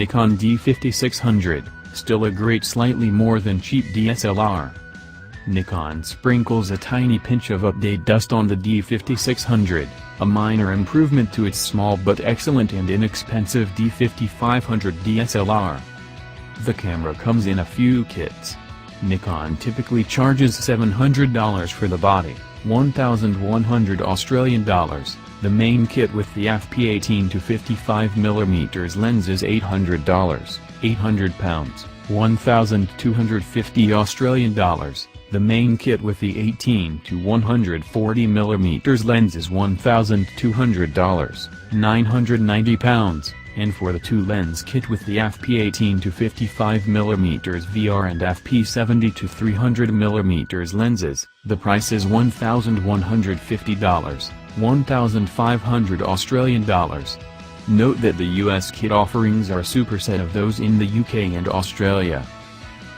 Nikon D5600, still a great slightly more than cheap DSLR. Nikon sprinkles a tiny pinch of update dust on the D5600, a minor improvement to its small but excellent and inexpensive D5500 DSLR. The camera comes in a few kits. Nikon typically charges $700 for the body, 1,100 Australian dollars. The main kit with the f/18 to 55mm lens is $800, 800 pounds, 1,250 Australian dollars. The main kit with the 18 to 140mm lens is $1,200, 990 pounds, and for the two-lens kit with the f/18 to 55mm VR and f/70 to 300mm lenses, the price is $1,150, 1,500 Australian dollars. Note that the US kit offerings are a superset of those in the UK and Australia.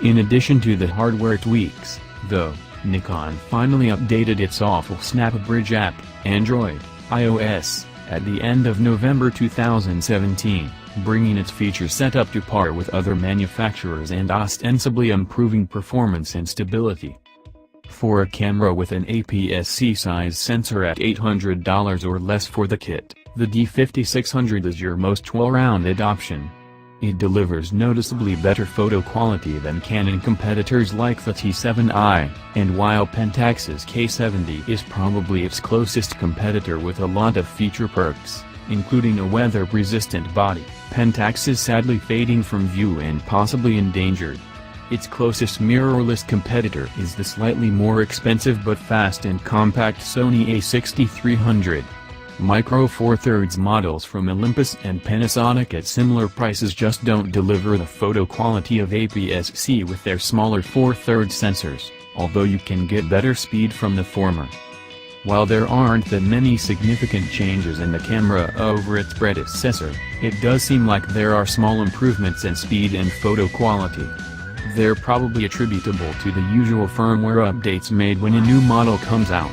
In addition to the hardware tweaks, though, Nikon finally updated its awful Snap Bridge app, Android, iOS, at the end of November 2017, bringing its feature set up to par with other manufacturers and ostensibly improving performance and stability. For a camera with an APS-C size sensor at $800 or less for the kit, the D5600 is your most well-rounded option. It delivers noticeably better photo quality than Canon competitors like the T7i, and while Pentax's K70 is probably its closest competitor with a lot of feature perks, including a weather-resistant body, Pentax is sadly fading from view and possibly endangered. Its closest mirrorless competitor is the slightly more expensive but fast and compact Sony a6300. Micro Four Thirds models from Olympus and Panasonic at similar prices just don't deliver the photo quality of APS-C with their smaller 4/3 sensors, although you can get better speed from the former. While there aren't that many significant changes in the camera over its predecessor, it does seem like there are small improvements in speed and photo quality. They're probably attributable to the usual firmware updates made when a new model comes out.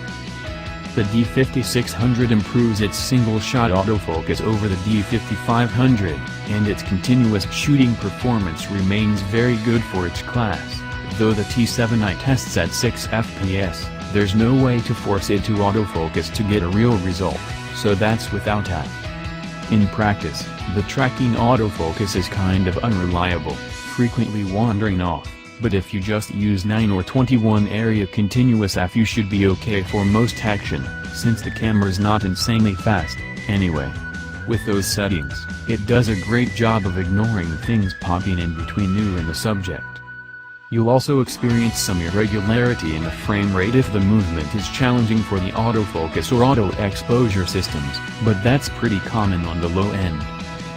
The D5600 improves its single-shot autofocus over the D5500, and its continuous shooting performance remains very good for its class. Though the T7i tests at 6 FPS, there's no way to force it to autofocus to get a real result, so that's without app. In practice, the tracking autofocus is kind of unreliable, frequently wandering off. But if you just use 9 or 21 area continuous f you should be okay for most action, since the camera's not insanely fast, anyway. With those settings, it does a great job of ignoring things popping in between you and the subject. You'll also experience some irregularity in the frame rate if the movement is challenging for the autofocus or auto exposure systems, but that's pretty common on the low end.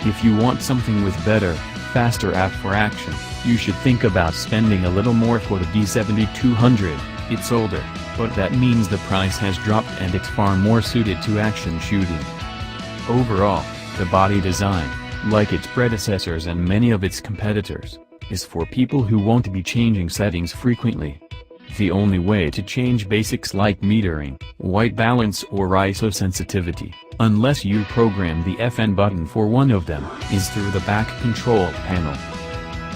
If you want something with better, faster app for action, you should think about spending a little more for the D7200. It's older, but that means the price has dropped and it's far more suited to action shooting. Overall, the body design, like its predecessors and many of its competitors, is for people who won't be changing settings frequently. The only way to change basics like metering, white balance or ISO sensitivity, unless you program the FN button for one of them, is through the back control panel.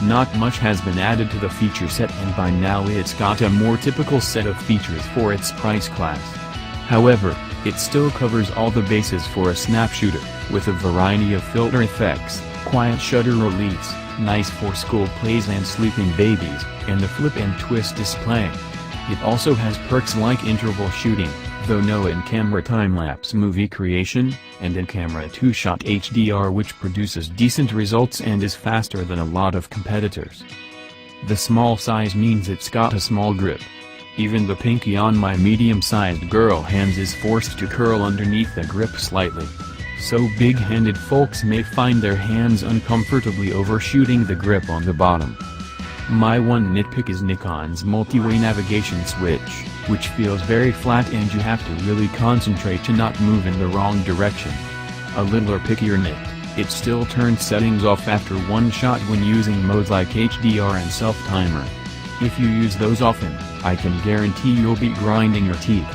Not much has been added to the feature set and by now it's got a more typical set of features for its price class. However, it still covers all the bases for a snap shooter, with a variety of filter effects, quiet shutter release, nice for school plays and sleeping babies, and the flip and twist display. It also has perks like interval shooting, though no in-camera time-lapse movie creation, and in-camera 2-shot HDR which produces decent results and is faster than a lot of competitors. The small size means it's got a small grip. Even the pinky on my medium-sized girl hands is forced to curl underneath the grip slightly. So big-handed folks may find their hands uncomfortably overshooting the grip on the bottom. My one nitpick is Nikon's multi-way navigation switch, which feels very flat and you have to really concentrate to not move in the wrong direction. A littler pickier nit, it still turns settings off after one shot when using modes like HDR and self-timer. If you use those often, I can guarantee you'll be grinding your teeth.